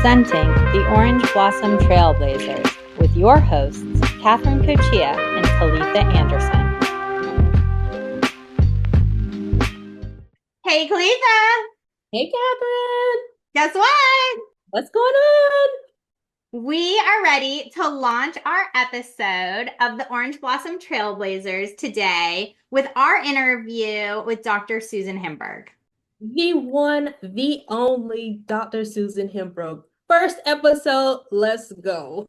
Presenting the Orange Blossom Trailblazers with your hosts, Catherine Cochia and Kalitha Anderson. Hey, Kalitha. Hey, Catherine. Guess what? What's going on? We are ready to launch our episode of the Orange Blossom Trailblazers today with our interview with Dr. Susan Himburg. The one, the only Dr. Susan Himburg. First episode, let's go.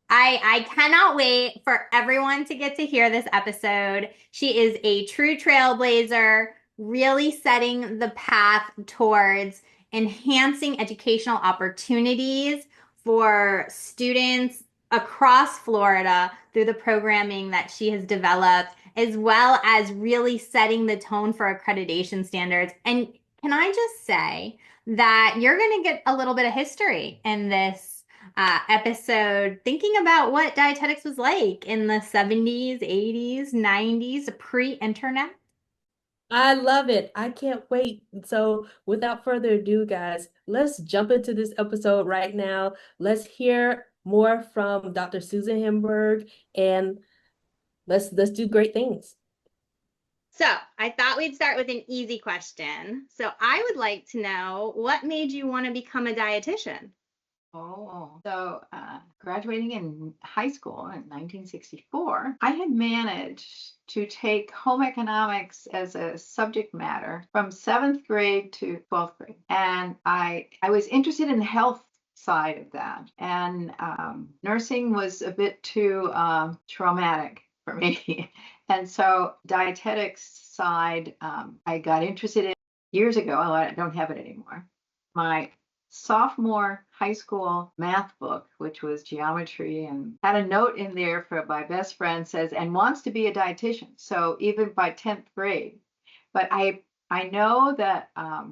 I cannot wait for everyone to get to hear this episode. She is a true trailblazer, really setting the path towards enhancing educational opportunities for students across Florida through the programming that she has developed, as well as really setting the tone for accreditation standards. And can I just say that you're going to get a little bit of history in this episode, thinking about what dietetics was like in the 70s, 80s, 90s, pre-internet. I love it. I can't wait. So without further ado, guys, let's jump into this episode right now. Let's hear more from Dr. Susan Himburg, and let's do great things. So I thought we'd start with an easy question. So I would like to know, what made you want to become a dietitian? So graduating in high school in 1964, I had managed to take home economics as a subject matter from 7th grade to 12th grade. And I was interested in the health side of that. And nursing was a bit too traumatic for me. And so dietetics side, I got interested in years ago. I don't have it anymore. My sophomore high school math book, which was geometry, and had a note in there for my best friend, says, and wants to be a dietitian. So even by 10th grade, but I know that I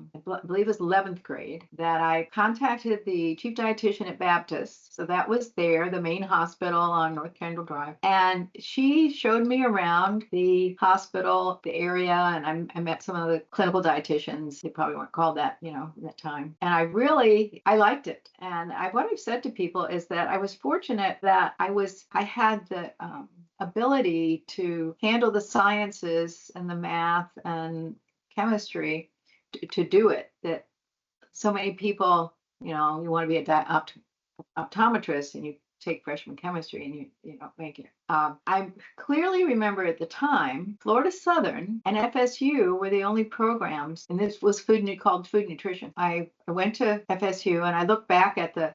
believe it was 11th grade that I contacted the chief dietitian at Baptist. So that was there, the main hospital on North Kendall Drive. And she showed me around the hospital, the area, and I met some of the clinical dietitians. They probably weren't called that, at that time. And I liked it. And what I've said to people is that I was fortunate that I had the ability to handle the sciences and the math and chemistry to do it. That so many people, you want to be a optometrist and you take freshman chemistry and you don't make it. I clearly remember at the time, Florida Southern and FSU were the only programs, and this was called food nutrition. I went to FSU and I look back at the,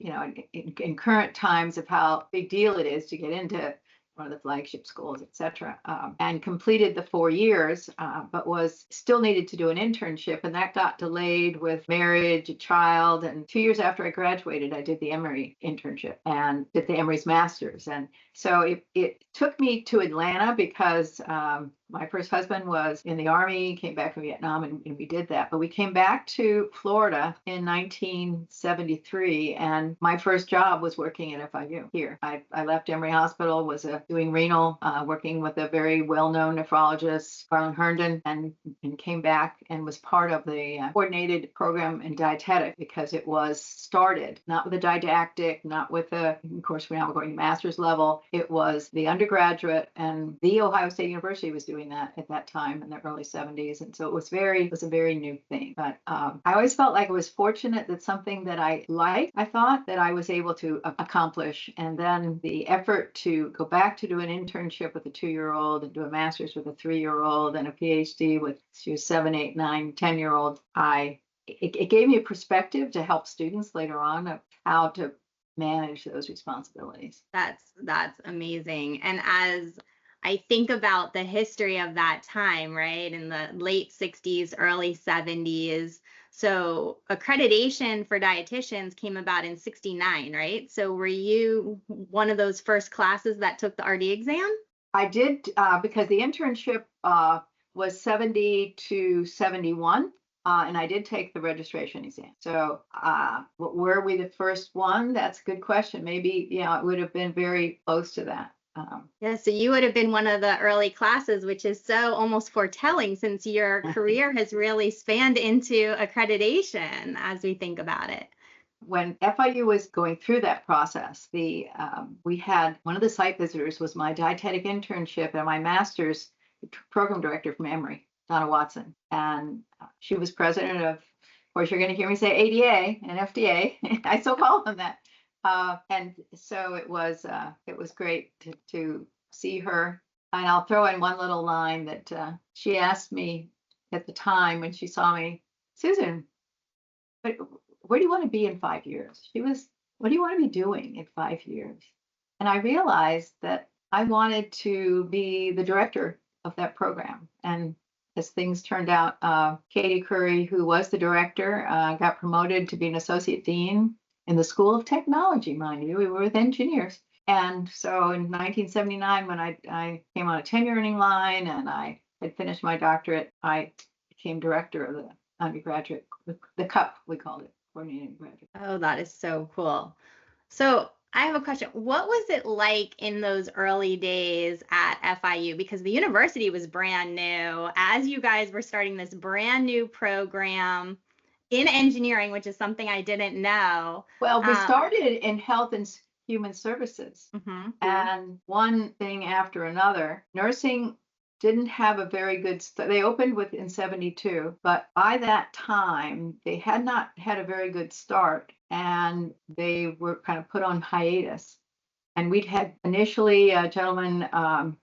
in current times of how big deal it is to get into one of the flagship schools, et cetera, and completed the 4 years, but was still needed to do an internship. And that got delayed with marriage, a child. And 2 years after I graduated, I did the Emory internship and did the Emory's master's. And so it took me to Atlanta because my first husband was in the Army, came back from Vietnam, and we did that. But we came back to Florida in 1973, and my first job was working at FIU here. I left Emory Hospital, was doing renal, working with a very well-known nephrologist, Garland Herndon, and came back and was part of the coordinated program in dietetic, because it was started not with a didactic, not with of course, we're now going to master's level. It was the undergraduate, and the Ohio State University was doing that at that time in the early 70s. And so it was a very new thing. But I always felt like I was fortunate that something that I liked, I thought that I was able to accomplish. And then the effort to go back to do an internship with a 2-year-old and do a master's with a 3-year-old and a PhD with 7, 8, 9, 10-year-old, it gave me a perspective to help students later on of how to manage those responsibilities. That's amazing. And as I think about the history of that time, right, in the late 60s, early 70s, so accreditation for dietitians came about in 69, right? So were you one of those first classes that took the RD exam? I did, because the internship was 70 to 71. And I did take the registration exam. So were we the first one? That's a good question. Maybe, it would have been very close to that. Yeah, so you would have been one of the early classes, which is so almost foretelling, since your career has really spanned into accreditation as we think about it. when FIU was going through that process, we had one of the site visitors was my dietetic internship and my master's program director from Emory, Donna Watson, and she was president of course, you're going to hear me say ADA and FDA. I still call them that. And so it was great to see her. And I'll throw in one little line that she asked me at the time when she saw me, Susan, where do you want to be in 5 years? What do you want to be doing in 5 years? And I realized that I wanted to be the director of that program. And as things turned out, Katie Curry, who was the director, got promoted to be an associate dean in the School of Technology, mind you. We were with engineers. And so in 1979, when I came on a tenure-earning line and I had finished my doctorate, I became director of the undergraduate, the CUP, we called it, coordinating graduate. Oh, that is so cool. So I have a question. What was it like in those early days at FIU? Because the university was brand new. As you guys were starting this brand new program in engineering, which is something I didn't know. Well, we started in health and human services, and one thing after another. Nursing didn't have a very good they opened in 72, but by that time they had not had a very good start, and they were kind of put on hiatus. And we'd had initially a gentleman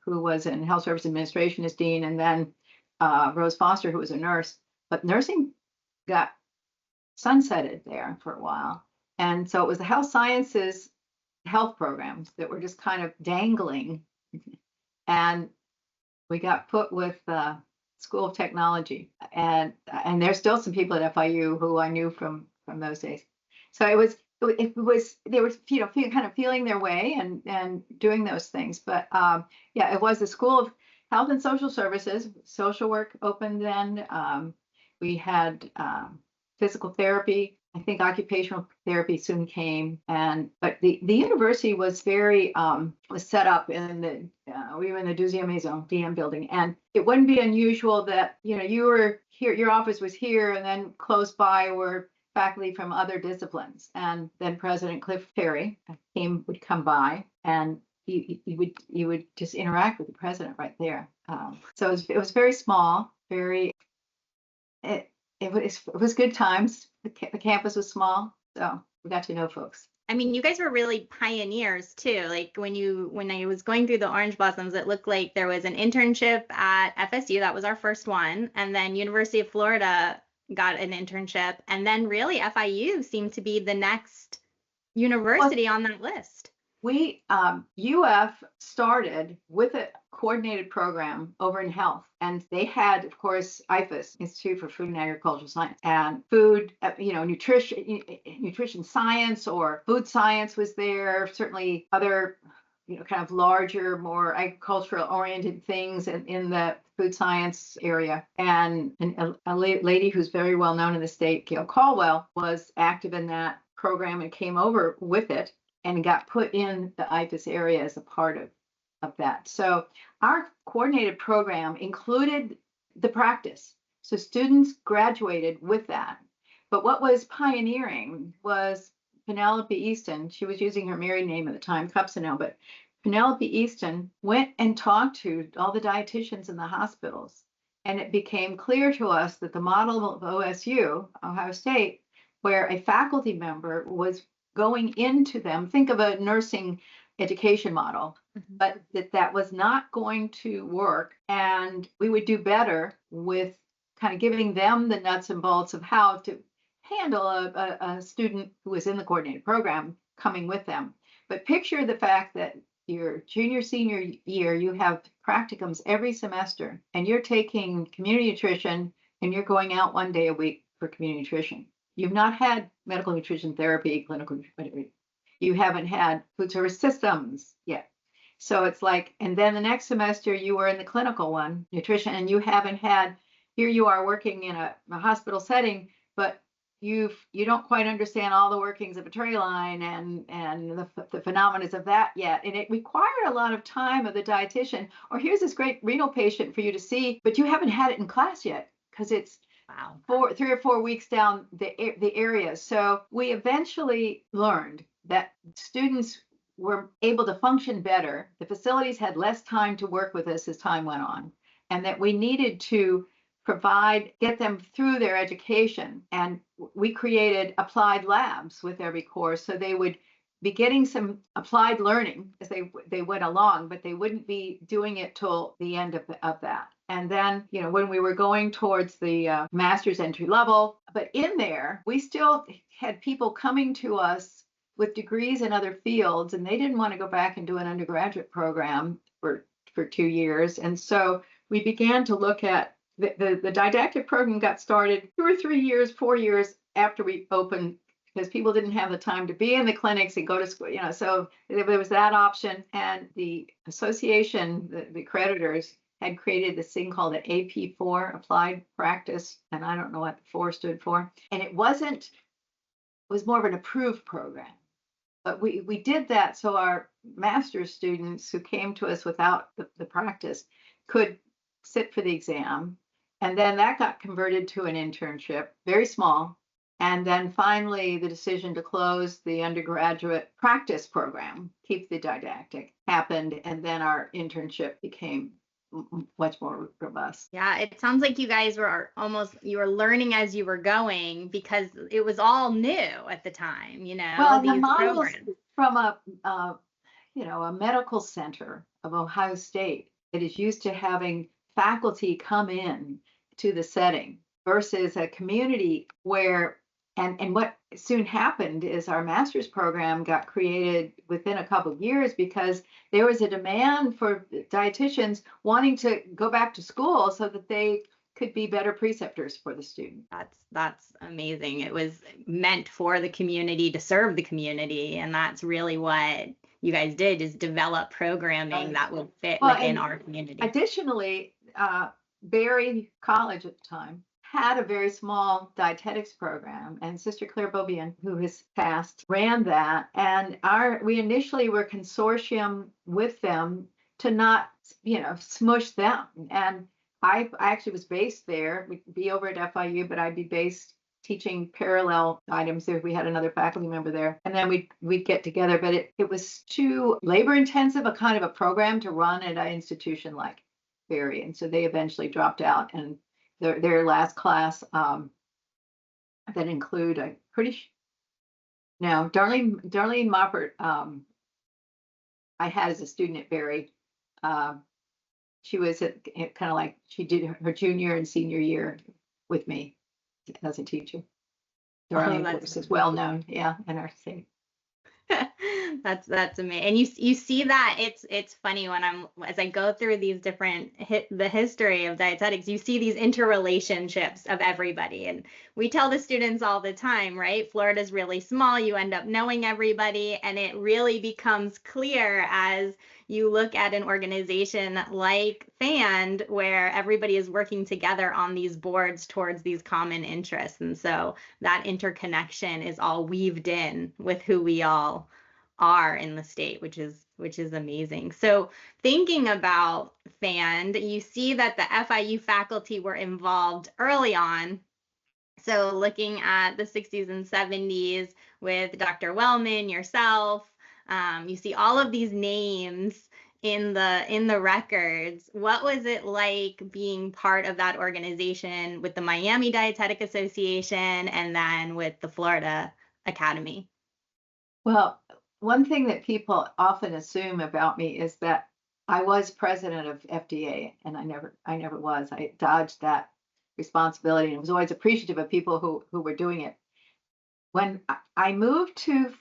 who was in health service administration as dean, and then Rose Foster, who was a nurse, but nursing got sunsetted there for a while. And so it was the health sciences health programs that were just kind of dangling. And we got put with the School of Technology, and there's still some people at FIU who I knew from those days. So it was they were kind of feeling their way and doing those things. But it was the School of Health and Social Services. Social work opened then. We had physical therapy. I think occupational therapy soon came, but the university was very was set up in the we were in the 12e Maison DM building, and it wouldn't be unusual that you were here, your office was here, and then close by were faculty from other disciplines, and then President Cliff Perry would come by, and you would just interact with the president right there. So it was very small, very. It was good times. The campus was small, so we got to know folks. I mean, you guys were really pioneers too. Like when I was going through the Orange Blossoms, it looked like there was an internship at FSU. That was our first one. And then University of Florida got an internship. And then really FIU seemed to be the next university on that list. We, UF started with a coordinated program over in health, and they had, of course, IFAS, Institute for Food and Agricultural Science, and food, nutrition science or food science was there, certainly other, kind of larger, more agricultural oriented things in the food science area. And a lady who's very well known in the state, Gail Caldwell, was active in that program and came over with it and got put in the IFAS area as a part of that. So our coordinated program included the practice. So students graduated with that. But what was pioneering was Penelope Easton. She was using her married name at the time, Cupsonell, but Penelope Easton went and talked to all the dietitians in the hospitals. And it became clear to us that the model of OSU, Ohio State, where a faculty member was going into them, think of a nursing education model, but that was not going to work. And we would do better with kind of giving them the nuts and bolts of how to handle a student who was in the coordinated program coming with them. But picture the fact that your junior, senior year, you have practicums every semester, and you're taking community nutrition, and you're going out 1 day a week for community nutrition. You've not had medical nutrition therapy, clinical nutrition. You haven't had food service systems yet. So it's like, and then the next semester you were in the clinical one, nutrition, and you haven't had, here you are working in a hospital setting, but you don't quite understand all the workings of a tray line and the phenomena of that yet. And it required a lot of time of the dietitian, or here's this great renal patient for you to see, but you haven't had it in class yet because it's Wow. 3 or 4 weeks down the area. So we eventually learned that students were able to function better. The facilities had less time to work with us as time went on, and that we needed to get them through their education. And we created applied labs with every course, so they would be getting some applied learning as they went along, but they wouldn't be doing it till the end of that. And then, when we were going towards the master's entry level, but in there, we still had people coming to us with degrees in other fields, and they didn't want to go back and do an undergraduate program for 2 years. And so we began to look at the didactic program got started 2 or 3 years, 4 years after we opened, because people didn't have the time to be in the clinics and go to school, so there was that option. And the association, the accreditors, had created this thing called an AP4, Applied Practice, and I don't know what the 4 stood for. And it was more of an approved program. But we did that so our master's students who came to us without the practice could sit for the exam. And then that got converted to an internship, very small. And then finally, the decision to close the undergraduate practice program, keep the didactic, happened. And then our internship became much more robust. Yeah, it sounds like you guys were you were learning as you were going, because it was all new at the time, Well, these the models programs. from a medical center of Ohio State that is used to having faculty come in to the setting versus a community where, and what soon happened is our master's program got created within a couple of years because there was a demand for dietitians wanting to go back to school so that they could be better preceptors for the student. That's amazing. It was meant for the community to serve the community, and that's really what you guys did, is develop programming that would fit within our community. Additionally, Berry College at the time had a very small dietetics program, and Sister Claire Bobian, who has passed, ran that. And we initially were consortium with them to not, smush them. And I actually was based there. We'd be over at FIU, but I'd be based teaching parallel items if we had another faculty member there. And then we'd get together, but it was too labor intensive, a kind of a program to run at an institution like Berry. And so they eventually dropped out, and their last class that include Darlene Moppert, I had as a student at Berry. She was kind of like, she did her junior and senior year with me as a teacher. Darlene, of course, is well known, in our state. That's amazing. And you see that it's funny when as I go through these different the history of dietetics, you see these interrelationships of everybody. And we tell the students all the time, right? Florida's really small. You end up knowing everybody, and it really becomes clear as you look at an organization like FAND, where everybody is working together on these boards towards these common interests. And so that interconnection is all weaved in with who we all are in the state, which is amazing. So thinking about FAND, you see that the FIU faculty were involved early on. So looking at the 60s and 70s with Dr. Wellman, yourself, you see all of these names in the records. What was it like being part of that organization with the Miami Dietetic Association and then with the Florida Academy? Well, one thing that people often assume about me is that I was president of FDA, and I never was. I dodged that responsibility and was always appreciative of people who were doing it. When I moved to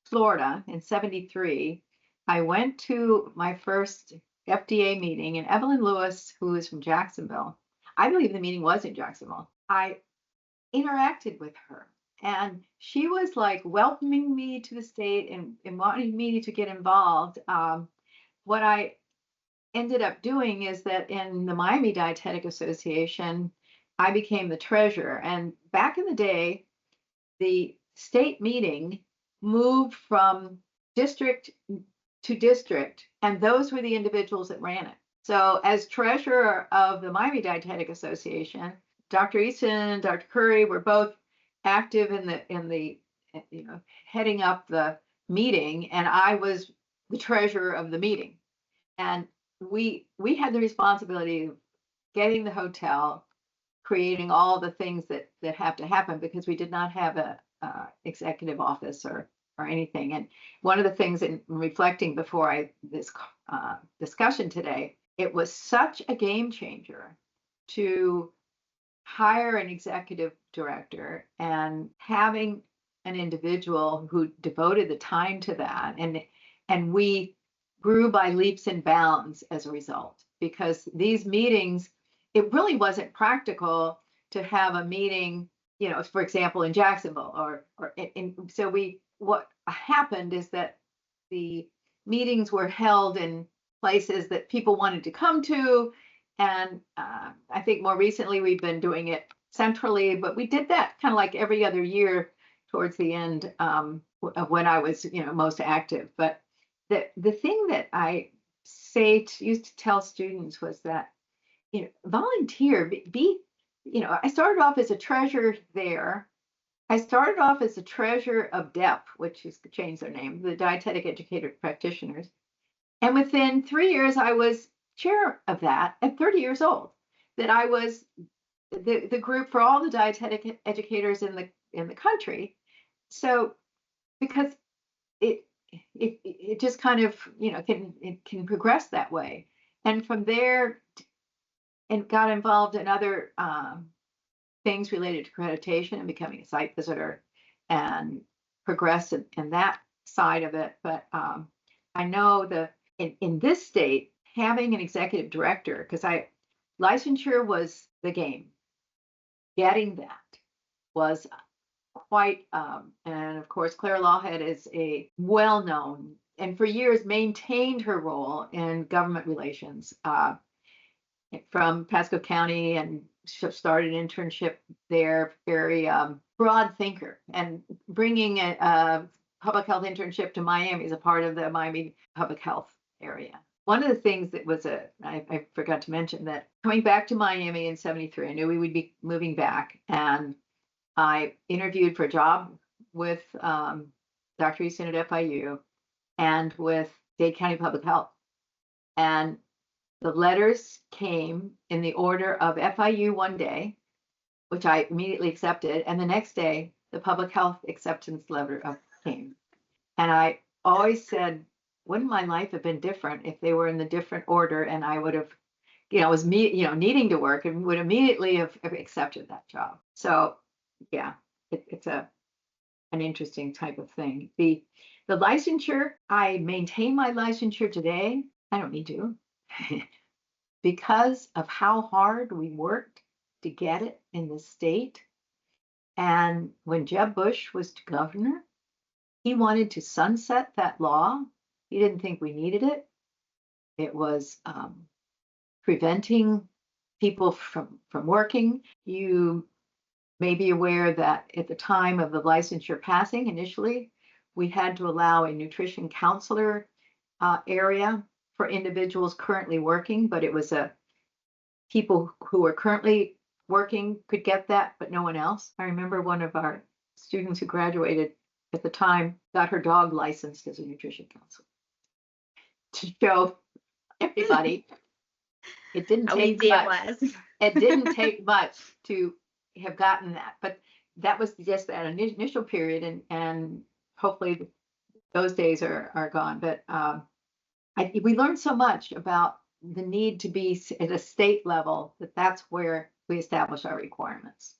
Florida in 73, I went to my first FDA meeting, and Evelyn Lewis, who is from Jacksonville, I believe the meeting was in Jacksonville. I interacted with her, and she was like welcoming me to the state and wanting me to get involved. What I ended up doing is that in the Miami Dietetic Association, I became the treasurer. And back in the day, the state meeting moved from district to district, and those were the individuals that ran it. So as treasurer of the Miami Dietetic Association, Dr. Easton and Dr. Curry were both active in the heading up the meeting, and I was the treasurer of the meeting. And we had the responsibility of getting the hotel, creating all the things that have to happen, because we did not have a executive office or anything. And one of the things, in reflecting before this discussion today, it was such a game changer to hire an executive director and having an individual who devoted the time to that, and we grew by leaps and bounds as a result, because these meetings, it really wasn't practical to have a meeting, for example, in Jacksonville so what happened is that the meetings were held in places that people wanted to come to. And I think more recently we've been doing it centrally, but we did that kind of like every other year towards the end of when I was, most active. But the thing that I used to tell students was that, volunteer, I started off as a treasurer there. I started off as a treasurer of DEP, which is to change their name, the Dietetic Educator Practitioners. And within 3 years, I was chair of that at 30 years old, that I was the group for all the dietetic educators in the country. So because it just kind of, can progress that way. And from there, and got involved in other things related to accreditation and becoming a site visitor, and progressed in that side of it. But I know in this state, having an executive director, because licensure was the game. Getting that was quite, and of course, Claire Lawhead is a well-known, and for years maintained her role in government relations from Pasco County, and started an internship there, very broad thinker, and bringing a public health internship to Miami as a part of the Miami public health area. One of the things that was I forgot to mention, that coming back to Miami in '73, I knew we would be moving back, and I interviewed for a job with Dr. Easton at FIU and with Dade County Public Health. And the letters came in the order of FIU one day, which I immediately accepted, and the next day, the public health acceptance letter came. And I always said, wouldn't my life have been different if they were in the different order, and I would have, was needing to work, and would immediately have accepted that job. So yeah, it's an interesting type of thing. The licensure, I maintain my licensure today. I don't need to because of how hard we worked to get it in the state. And when Jeb Bush was governor, he wanted to sunset that law. He didn't think we needed it. It was preventing people from working. You may be aware that at the time of the licensure passing, initially, we had to allow a nutrition counselor area for individuals currently working, but it was people who were currently working could get that, but no one else. I remember one of our students who graduated at the time got her dog licensed as a nutrition counselor to show everybody it didn't take much. It didn't take much to have gotten that, but that was just that initial period, and hopefully those days are gone. But we learned so much about the need to be at a state level, that's where we establish our requirements.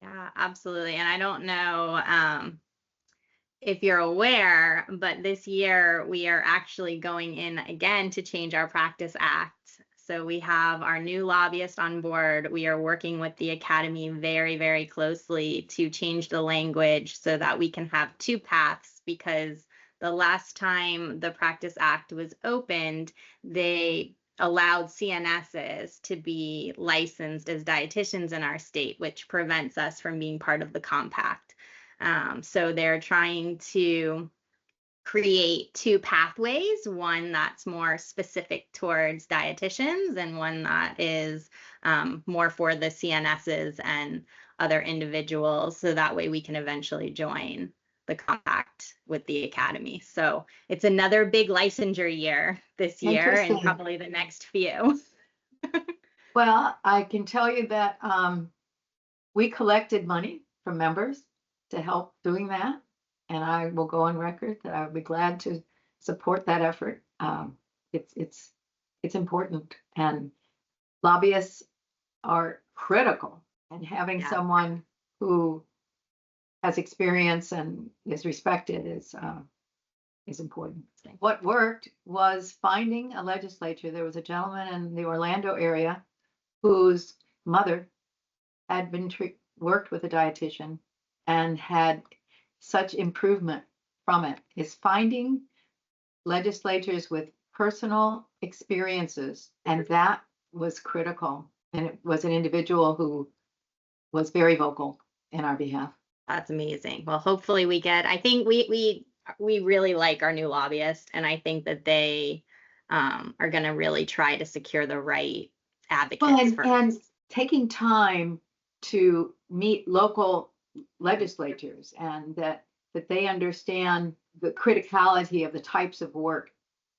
Yeah, absolutely. And I don't know if you're aware, but this year we are actually going in again to change our Practice Act. So we have our new lobbyist on board. We are working with the Academy very, very closely to change the language so that we can have two paths, because the last time the Practice Act was opened, they allowed CNSs to be licensed as dietitians in our state, which prevents us from being part of the compact. So they're trying to create two pathways, one that's more specific towards dietitians and one that is more for the CNSs and other individuals. So that way we can eventually join the compact with the academy. So it's another big licensure year this year and Interesting. probably the next few. Well, I can tell you that we collected money from members to help doing that. And I will go on record that I would be glad to support that effort. It's important, and lobbyists are critical. And having Yeah. someone who has experience and is respected is important. What worked was finding a legislature. There was a gentleman in the Orlando area whose mother had been worked with a dietitian and had such improvement from it. Is finding legislatures with personal experiences, and that was critical. And it was an individual who was very vocal in our behalf. That's amazing. Well, hopefully we get, I think we really like our new lobbyist, and I think that they are going to really try to secure the right advocates for And us. taking time to meet local legislatures, and that they understand the criticality of the types of work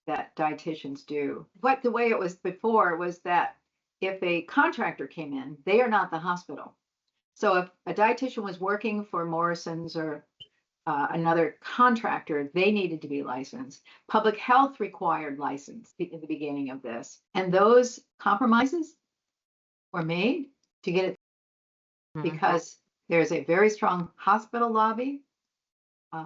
that dietitians do. But the way it was before was that if a contractor came in, they are not the hospital. So if a dietitian was working for Morrison's or another contractor, they needed to be licensed. Public health required license in the beginning of this. And those compromises were made to get it because there's a very strong hospital lobby.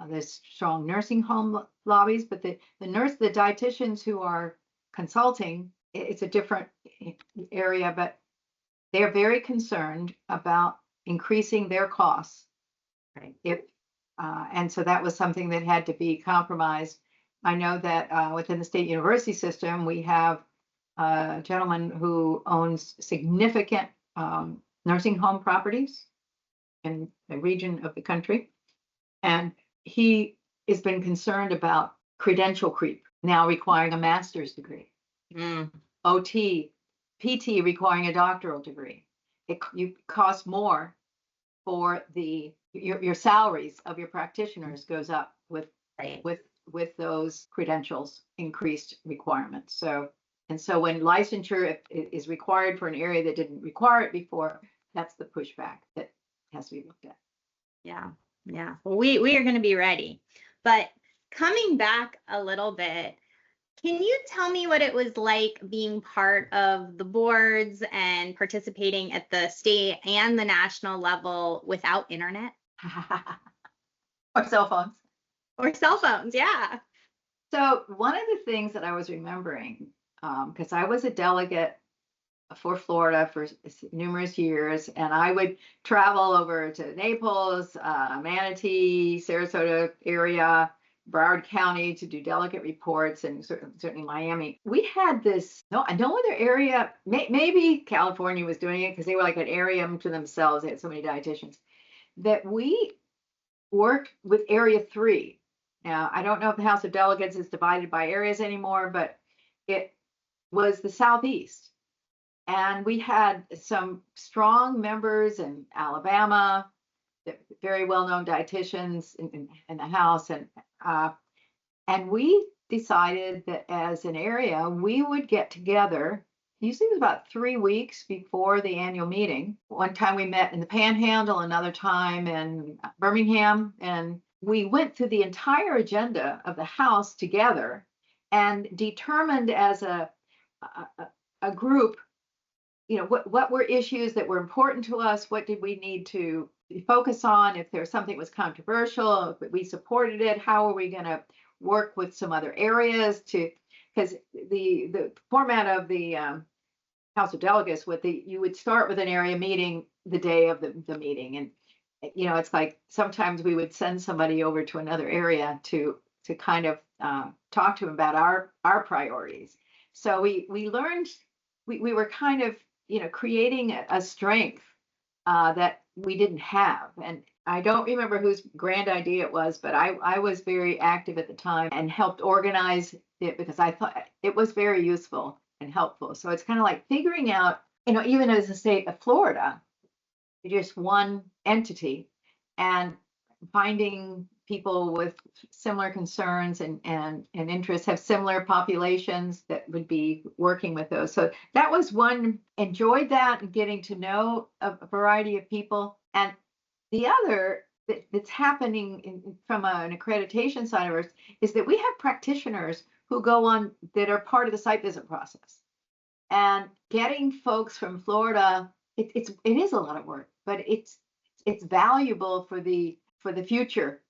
There's strong nursing home lobbies, but the dietitians who are consulting, it's a different area, but they're very concerned about increasing their costs. Right. And so that was something that had to be compromised. I know that within the state university system, we have a gentleman who owns significant nursing home properties in a region of the country. And he has been concerned about credential creep, now requiring a master's degree. OT, PT requiring a doctoral degree. You cost more for your salaries of your practitioners goes up with those credentials increased requirements. So when licensure is required for an area that didn't require it before, that's the pushback that has to be looked at. Yeah. Well, we are going to be ready. But coming back a little bit, can you tell me what it was like being part of the boards and participating at the state and the national level without internet? Or cell phones. Or cell phones, yeah. So one of the things that I was remembering, because I was a delegate for Florida for numerous years, and I would travel over to Naples, Manatee, Sarasota area, Broward County to do delegate reports, and certainly Miami. We had this, no other area, maybe California was doing it because they were like an area to themselves. They had so many dietitians that we worked with Area 3. Now, I don't know if the House of Delegates is divided by areas anymore, but it was the Southeast. And we had some strong members in Alabama, very well-known dietitians in the House. And we decided that as an area, we would get together. Usually it was about 3 weeks before the annual meeting. One time we met in the Panhandle, another time in Birmingham, and we went through the entire agenda of the House together and determined as a group, what were issues that were important to us? What did we need to focus on? If there was something that was controversial, if we supported it, how are we going to work with some other areas because the format of the House of Delegates, you would start with an area meeting the day of the meeting. And, it's like sometimes we would send somebody over to another area to kind of talk to them about our priorities. So we learned, we were kind of, creating a strength that we didn't have. And I don't remember whose grand idea it was, but I was very active at the time and helped organize it because I thought it was very useful and helpful. So it's kind of like figuring out, even as the state of Florida, just one entity, and finding people with similar concerns and interests, have similar populations that would be working with those. So that was one, enjoyed that and getting to know a variety of people. And the other that's happening from an accreditation side of ours is that we have practitioners who go on that are part of the site visit process. And getting folks from Florida, it is a lot of work, but it's valuable for the future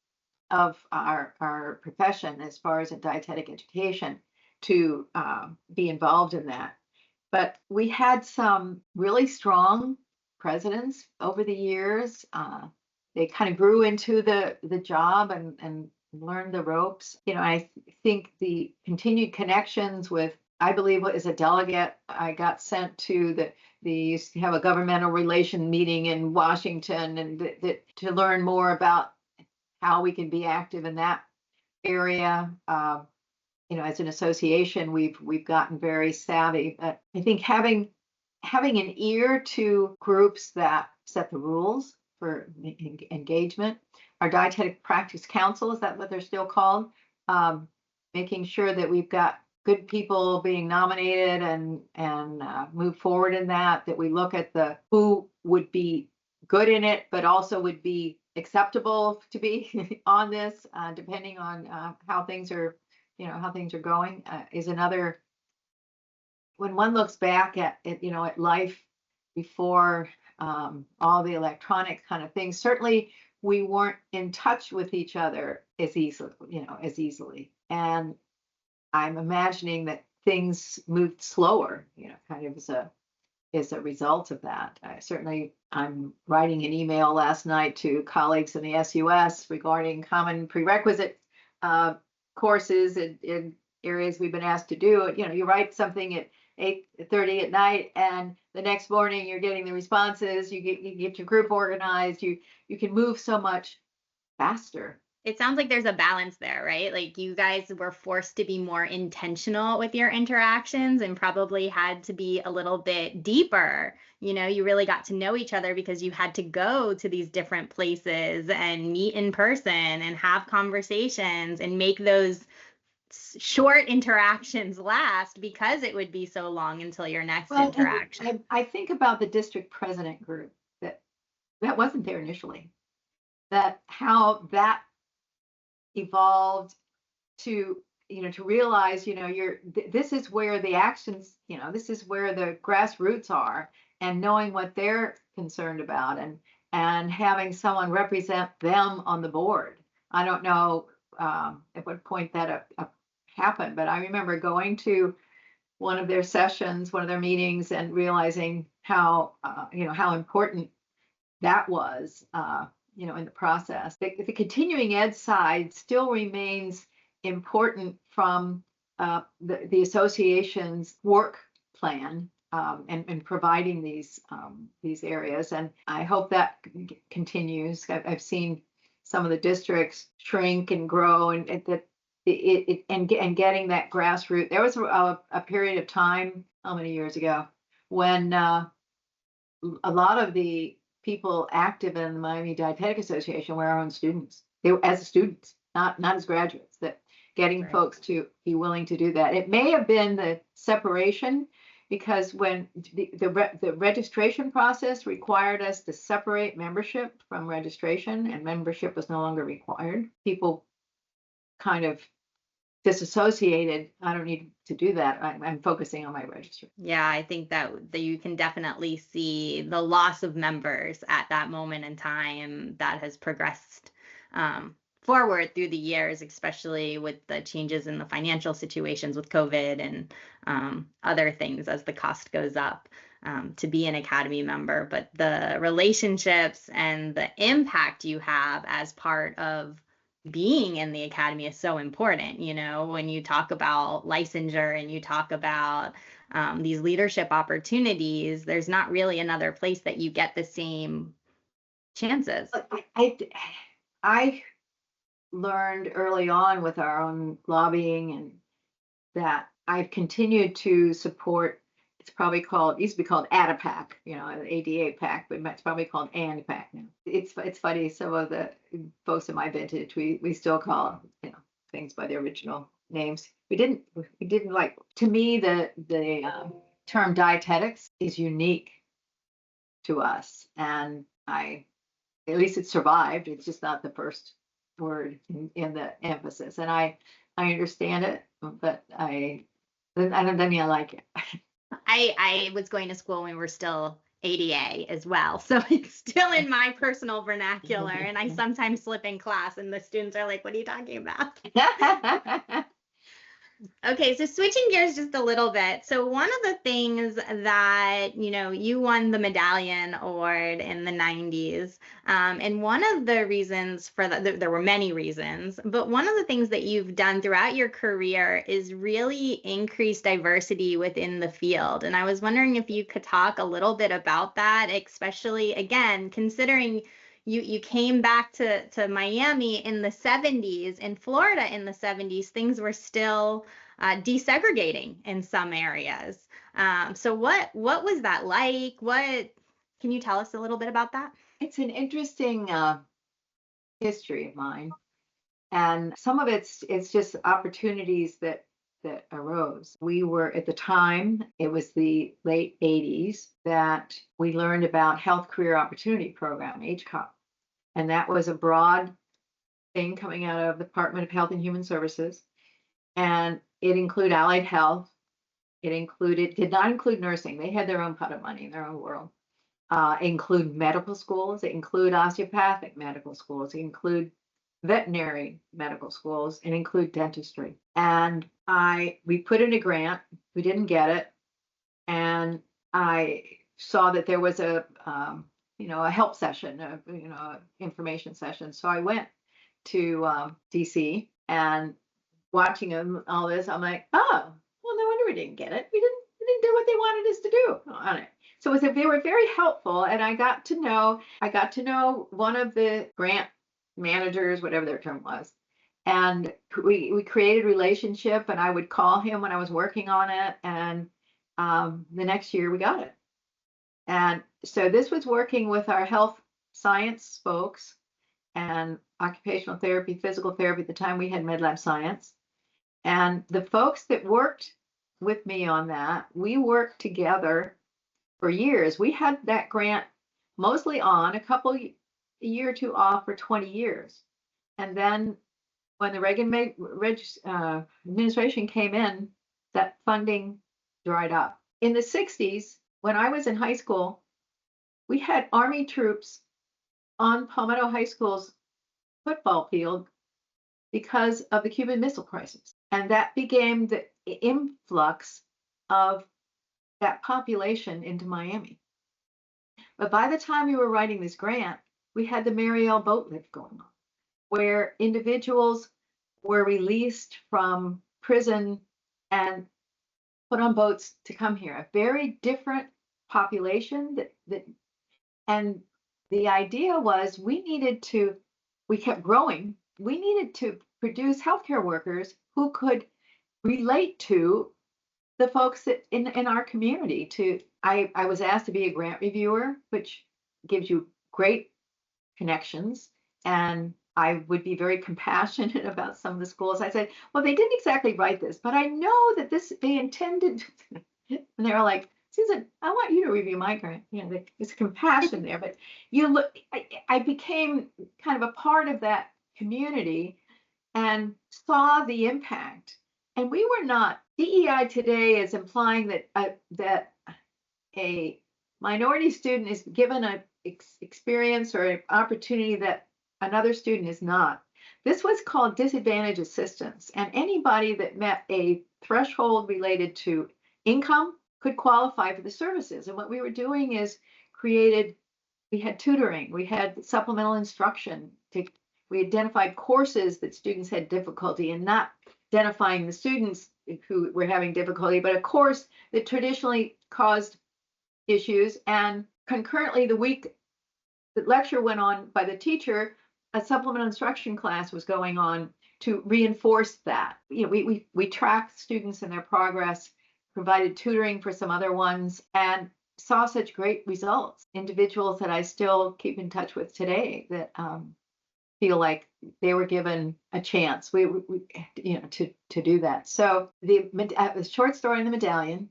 of our profession as far as a dietetic education to be involved in that. But we had some really strong presidents over the years. They kind of grew into the job and learned the ropes. I think the continued connections with, I believe as a delegate, I got sent to they used to have a governmental relation meeting in Washington, and to learn more about how we can be active in that area. As an association, we've gotten very savvy. But I think having an ear to groups that set the rules for engagement, our dietetic practice council, is that what they're still called? Making sure that we've got good people being nominated and move forward in that we look at who would be good in it, but also would be acceptable to be on this, depending on how things are going, is another. When one looks back at life before all the electronic kind of things, certainly we weren't in touch with each other as easily. And I'm imagining that things moved slower, kind of as a result of that. I'm writing an email last night to colleagues in the SUS regarding common prerequisite courses in areas we've been asked to do. You write something at 8:30 at night, and the next morning you're getting the responses. You get your group organized. You can move so much faster. It sounds like there's a balance there, right? Like you guys were forced to be more intentional with your interactions and probably had to be a little bit deeper. You really got to know each other because you had to go to these different places and meet in person and have conversations and make those short interactions last, because it would be so long until your next interaction. I think about the district president group that wasn't there initially, that how that evolved to realize this is where the actions, this is where the grassroots are, and knowing what they're concerned about, and having someone represent them on the board. I don't know at what point that happened, but I remember going to one of their sessions, one of their meetings, and realizing how important that was in the process. The continuing ed side still remains important from the association's work plan, and providing these areas. And I hope that continues. I've seen some of the districts shrink and grow, and getting that grassroots. There was a period of time, how many years ago, when a lot of the people active in the Miami Dietetic Association were our own students. They were as students, not as graduates. That getting Right. folks to be willing to do that. It may have been the separation, because when the registration process required us to separate membership from registration, and membership was no longer required, people kind of disassociated. I don't need to do that. I'm focusing on my registry. Yeah, I think that you can definitely see the loss of members at that moment in time that has progressed forward through the years, especially with the changes in the financial situations with COVID and other things as the cost goes up to be an Academy member. But the relationships and the impact you have as part of being in the Academy is so important. When you talk about licensure and you talk about these leadership opportunities, there's not really another place that you get the same chances? I learned early on with our own lobbying and that I've continued to support. It's probably called, used to be called ADAPAC, an ADA PAC, but it's probably called ANPAC now. It's funny, some of the folks in my vintage, we still call things by their original names. We didn't like, to me, the term dietetics is unique to us, and at least it survived. It's just not the first word in the emphasis, and I understand it, but I don't mean I like it. I was going to school when we were still ADA as well, so it's still in my personal vernacular, and I sometimes slip in class and the students are like, what are you talking about? Okay, so switching gears just a little bit. So one of the things that, you won the medallion award in the 90s. And one of the reasons for that, there were many reasons, but one of the things that you've done throughout your career is really increase diversity within the field. And I was wondering if you could talk a little bit about that, especially, again, considering you came back to Miami in the 70s, in Florida in the 70s, things were still desegregating in some areas. So what was that like? Can you tell us a little bit about that? It's an interesting history of mine, and some of it's just opportunities that arose. We were, at the time, it was the late 80s, that we learned about Health Career Opportunity Program, HCOP. And that was a broad thing coming out of the Department of Health and Human Services. And it included allied health. Did not include nursing. They had their own pot of money in their own world. Include medical schools. It include osteopathic medical schools. It include veterinary medical schools, and include dentistry. And we put in a grant. We didn't get it. And I saw that there was a help session, information session. So I went to DC, and watching them all this, I'm like, oh, well, no wonder we didn't get it. We didn't do what they wanted us to do on it. So they were very helpful, and I got to know one of the grant managers, whatever their term was, and we created a relationship, and I would call him when I was working on it, and the next year we got it. And so this was working with our health science folks and occupational therapy, physical therapy. At the time we had MedLab Science. And the folks that worked with me on that, we worked together for years. We had that grant mostly on, a year or two off for 20 years. And then when the Reagan administration came in, that funding dried up. In the 60s, when I was in high school, we had Army troops on Palmetto High School's football field because of the Cuban Missile Crisis. And that became the influx of that population into Miami. But by the time we were writing this grant, we had the Mariel boat lift going on, where individuals were released from prison and put on boats to come here. A very different population and the idea was we kept growing. We needed to produce healthcare workers who could relate to the folks that in our community. I was asked to be a grant reviewer, which gives you great connections, and I would be very compassionate about some of the schools. I said, well, they didn't exactly write this, but I know that they intended, and they were like, Susan, I want you to review my grant. There's compassion there, but I became kind of a part of that community and saw the impact. And we were not, DEI today is implying that a minority student is given an experience or an opportunity that another student is not. This was called disadvantage assistance, and anybody that met a threshold related to income could qualify for the services. And what we were doing is we had tutoring, we had supplemental instruction. We identified courses that students had difficulty in, not identifying the students who were having difficulty, but a course that traditionally caused issues. And concurrently, the week the lecture went on by the teacher, a supplemental instruction class was going on to reinforce that. You know, we tracked students and their progress, provided tutoring for some other ones, and saw such great results. Individuals that I still keep in touch with today that feel like they were given a chance. We you know, to do that. So the short story in the medallion.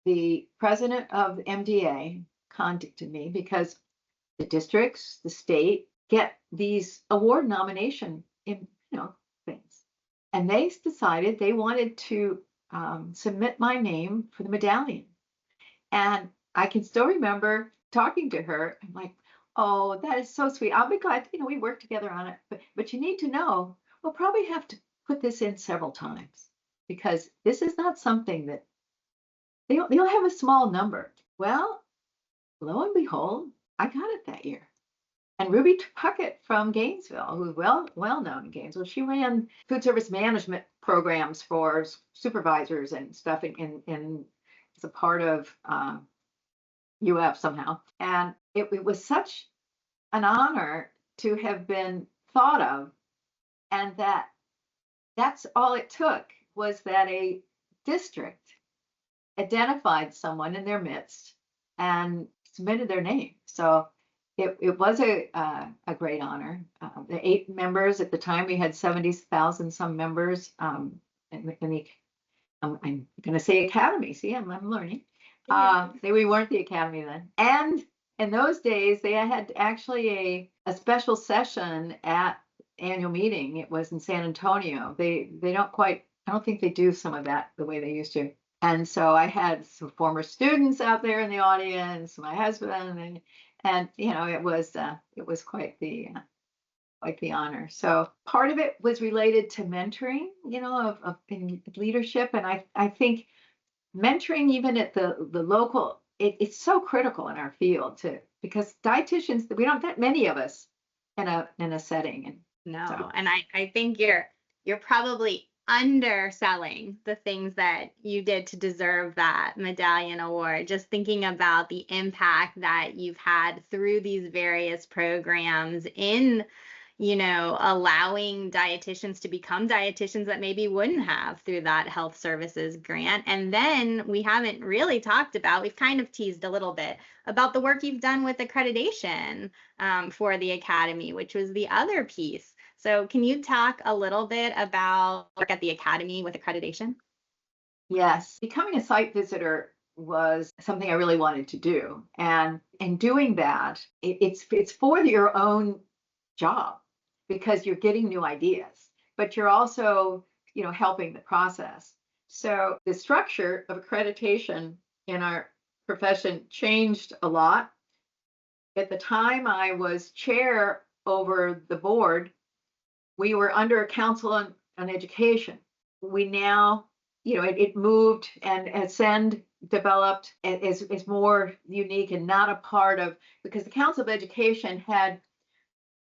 The president of MDA contacted me because the districts, the state get these award nomination in, you know, things, and they decided they wanted to submit my name for the medallion. And I can still remember talking to her. I'm like, oh, that is so sweet. I'll be glad. You know, we worked together on it, but you need to know we'll probably have to put this in several times because this is not something that they'll have a small number. Well, lo and behold, I got it that year. And Ruby Puckett from Gainesville, who's well known in Gainesville, she ran food service management programs for supervisors and stuff in as a part of UF somehow. And it was such an honor to have been thought of, and that's all it took was that a district identified someone in their midst and submitted their name. So it was a great honor. The 8 members at the time, we had 70,000 some members in the, I'm going to say academy. See, I'm learning. We weren't the academy then. And in those days, they had actually a special session at annual meeting. It was in San Antonio. They don't quite, I don't think they do some of that the way they used to. And so I had some former students out there in the audience, my husband, and you know, it was quite the honor. So part of it was related to mentoring, you know, of in leadership, and I think mentoring even at the local, it's so critical in our field because dietitians, we don't that many of us in a setting. And no, so. and I think you're probably underselling the things that you did to deserve that medallion award. Just thinking about the impact that you've had through these various programs in, you know, allowing dietitians to become dietitians that maybe wouldn't have through that health services grant. And then we haven't really talked about, we've kind of teased a little bit about the work you've done with accreditation for the academy, which was the other piece. So can you talk a little bit about work at the academy with accreditation? Yes, becoming a site visitor was something I really wanted to do. And in doing that, it's for your own job because you're getting new ideas, but you're also, you know, helping the process. So the structure of accreditation in our profession changed a lot. At the time I was chair over the board, we were under council on education. We now, you know, it moved, and Ascend developed is more unique and not a part of, because the Council of Education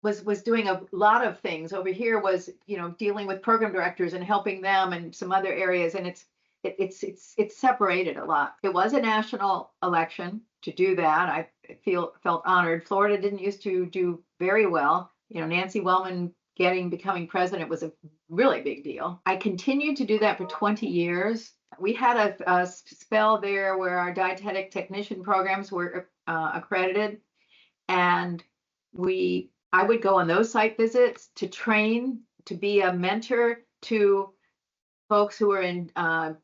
was doing a lot of things. Over here was, you know, dealing with program directors and helping them and some other areas, and it's separated a lot. It was a national election to do that. I felt honored. Florida didn't used to do very well. You know, Nancy Wellman becoming president was a really big deal. I continued to do that for 20 years. We had a spell there where our dietetic technician programs were accredited, and I would go on those site visits to train, to be a mentor to folks who are in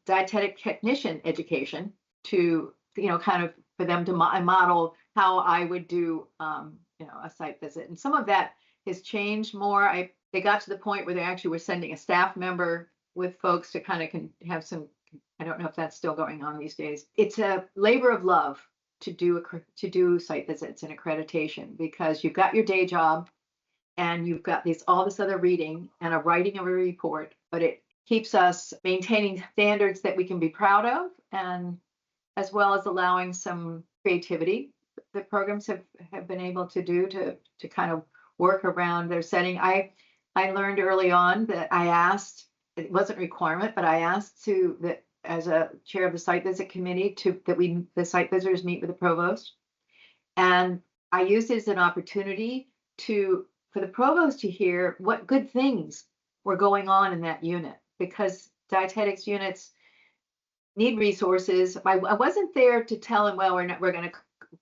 dietetic technician education, to, you know, kind of for them to model how I would do, you know, a site visit. And some of that has changed more. They got to the point where they actually were sending a staff member with folks to kind of have some, I don't know if that's still going on these days. It's a labor of love to do site visits and accreditation, because you've got your day job and you've got all this other reading and a writing of a report, but it keeps us maintaining standards that we can be proud of, and as well as allowing some creativity that programs have been able to do to kind of work around their setting. I learned early on that I asked, it wasn't a requirement, but I asked that as a chair of the site visit committee the site visitors meet with the provost. And I used it as an opportunity for the provost to hear what good things were going on in that unit, because dietetics units need resources. I wasn't there to tell him, well, we're going to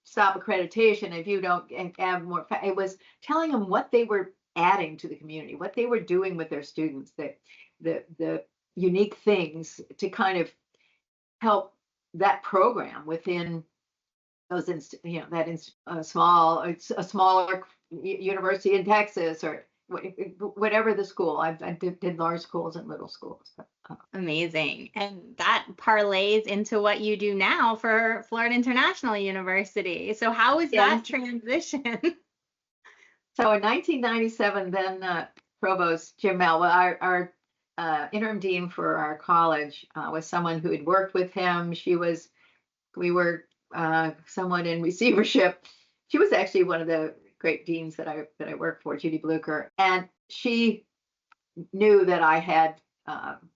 stop accreditation if you don't add more. It was telling them what they were adding to the community, what they were doing with their students, the unique things to kind of help that program within those a smaller university in Texas, or whatever the school. I did large schools and little schools. Amazing. And that parlays into what you do now for Florida International University. So how was that transition? So in 1997, then Provost Jim Mel, our interim dean for our college, was someone who had worked with him. We were someone in receivership. She was actually one of the great deans that I worked for, Judy Blucher, and she knew that I had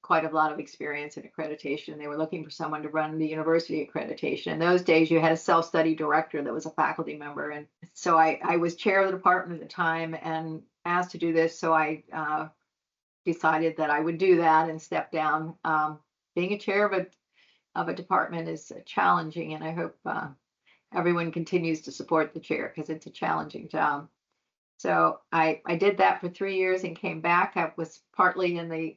quite a lot of experience in accreditation. They were looking for someone to run the university accreditation. In those days, you had a self-study director that was a faculty member. And so I was chair of the department at the time and asked to do this. So I decided that I would do that and step down. Being a chair of a department is challenging, and I hope everyone continues to support the chair, because it's a challenging job. So I did that for 3 years and came back. I was partly in the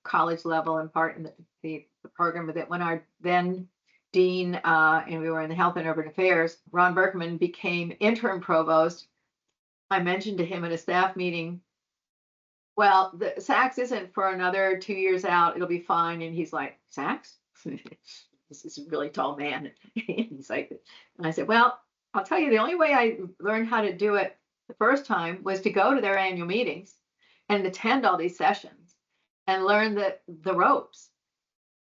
college level and part in the program with it. When our then dean, and we were in the health and urban affairs, Ron Berkman, became interim provost, I mentioned to him at a staff meeting, well, the SACS isn't for another 2 years out. It'll be fine. And he's like, SACS? This is a really tall man. He's like, and I said, well, I'll tell you, the only way I learned how to do it the first time was to go to their annual meetings and attend all these sessions and learn the ropes.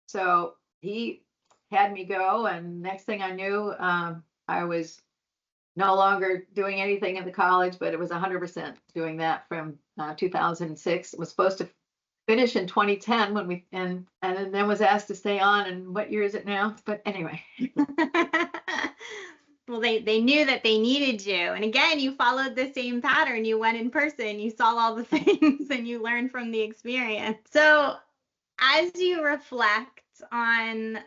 So he had me go, and next thing I knew, I was no longer doing anything in the college, but it was 100% doing that from 2006. It was supposed to finish in 2010 when and then was asked to stay on. And what year is it now? But anyway. Well, they knew that they needed you. And again, you followed the same pattern. You went in person, you saw all the things, and you learned from the experience. So as you reflect on,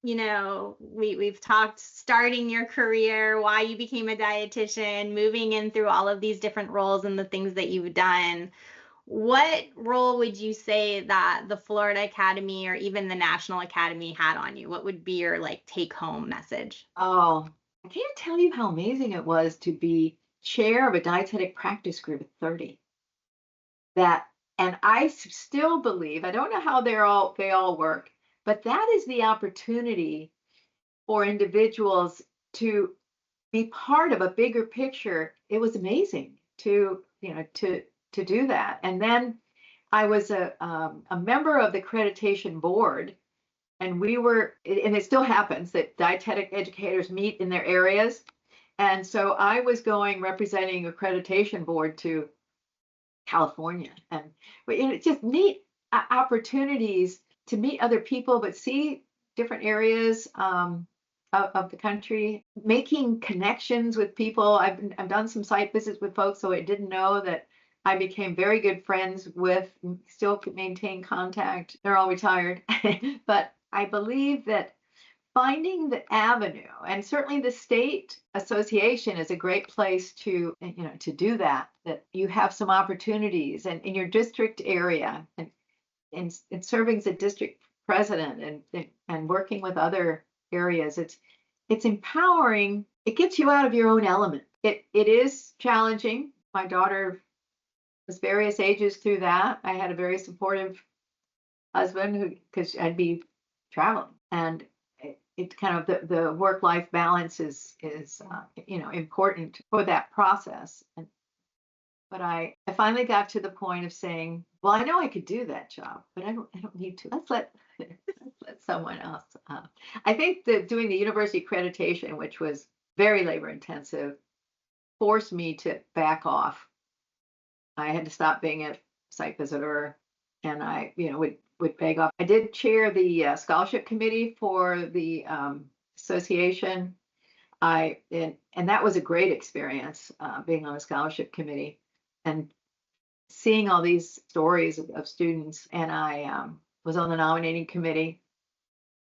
we've talked starting your career, why you became a dietitian, moving in through all of these different roles and the things that you've done. What role would you say that the Florida Academy or even the National Academy had on you? What would be your take home message? Oh, I can't tell you how amazing it was to be chair of a dietetic practice group at 30. And I still believe, I don't know how they all work, but that is the opportunity for individuals to be part of a bigger picture. It was amazing to do that. And then I was a member of the accreditation board, and and it still happens that dietetic educators meet in their areas. And so I was representing accreditation board to California, and just neat opportunities to meet other people, but see different areas of the country, making connections with people. I've done some site visits with folks, so I didn't know that I became very good friends with, still maintain contact. They're all retired, but I believe that finding the avenue, and certainly the state association is a great place to do that you have some opportunities, and in your district area, and serving as a district president, and working with other areas. It's empowering. It gets you out of your own element. It is challenging. My daughter was various ages through that. I had a very supportive husband because I'd be traveling, and it kind of the work-life balance is important for that process. But I finally got to the point of saying, well, I know I could do that job, but I don't need to. Let's let someone else. I think that doing the university accreditation, which was very labor intensive, forced me to back off. I had to stop being a site visitor, and I would beg off. I did chair the scholarship committee for the association. and that was a great experience, being on a scholarship committee and seeing all these stories of students. And I was on the nominating committee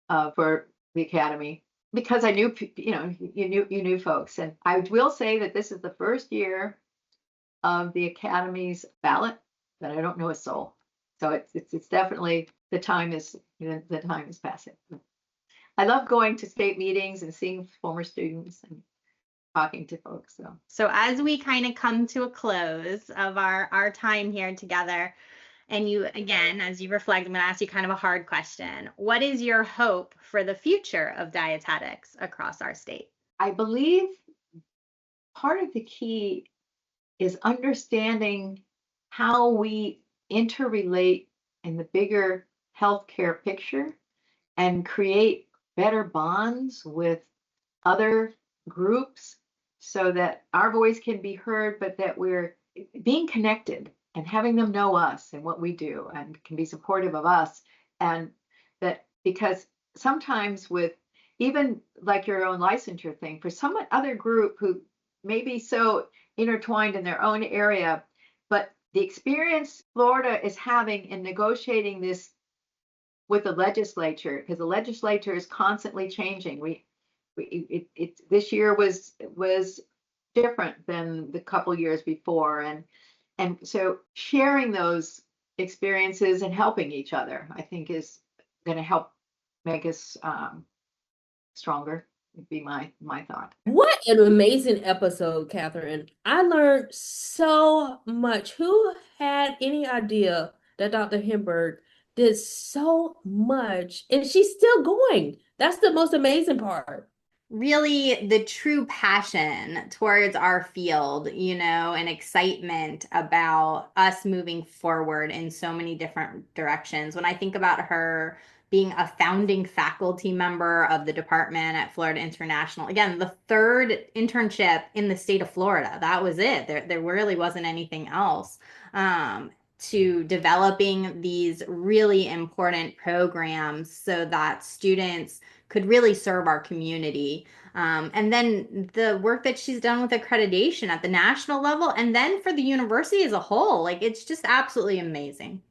for the academy because I knew, you knew folks. And I will say that this is the first year of the academy's ballot that I don't know a soul. So it's definitely the time is passing. I love going to state meetings and seeing former students and talking to folks. So as we kind of come to a close of our time here together, and you, again, as you reflect, I'm going to ask you kind of a hard question. What is your hope for the future of dietetics across our state? I believe part of the key is understanding how we interrelate in the bigger healthcare picture and create better bonds with other groups so that our voice can be heard, but that we're being connected and having them know us and what we do and can be supportive of us. And that because sometimes with even like your own licensure thing, for some other group who may be so intertwined in their own area, but the experience Florida is having in negotiating this with the legislature, because the legislature is constantly changing. This year was different than the couple years before, and so sharing those experiences and helping each other, I think, is going to help make us stronger. Would be my thought. What an amazing episode, Catherine. I learned so much. Who had any idea that Dr. Himburg did so much and she's still going? That's the most amazing part. Really the true passion towards our field, and excitement about us moving forward in so many different directions. When I think about her being a founding faculty member of the department at Florida International, again, the third internship in the state of Florida, that was it. There really wasn't anything else. To developing these really important programs so that students could really serve our community. And then the work that she's done with accreditation at the national level, and then for the university as a whole, like it's just absolutely amazing.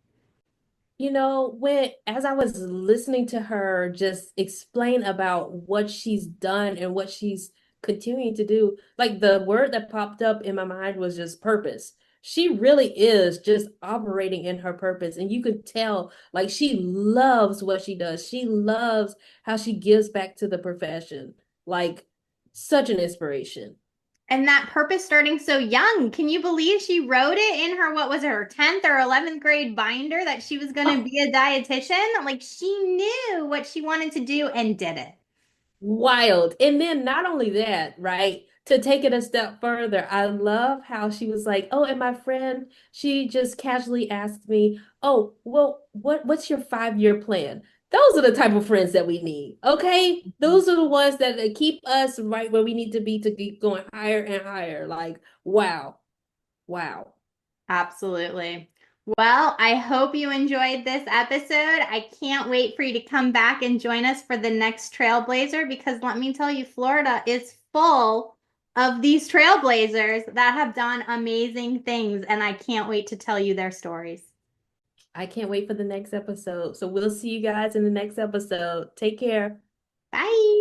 As I was listening to her just explain about what she's done and what she's continuing to do, like the word that popped up in my mind was just purpose. She really is just operating in her purpose. And you could tell, like, she loves what she does. She loves how she gives back to the profession. Like, such an inspiration. And that purpose starting so young. Can you believe she wrote it in her, what was it, her 10th or 11th grade binder that she was going to be a dietitian? Like she knew what she wanted to do and did it. Wild. And then not only that, right? To take it a step further, I love how she was like, "Oh, and my friend, she just casually asked me, "Oh, well, what's your 5-year plan?" Those are the type of friends that we need. Okay? Those are the ones that keep us right where we need to be to keep going higher and higher. Like, wow. Wow. Absolutely. Well, I hope you enjoyed this episode. I can't wait for you to come back and join us for the next Trailblazer, because let me tell you, Florida is full of these trailblazers that have done amazing things, and I can't wait to tell you their stories. I can't wait for the next episode. So we'll see you guys in the next episode. Take care. Bye.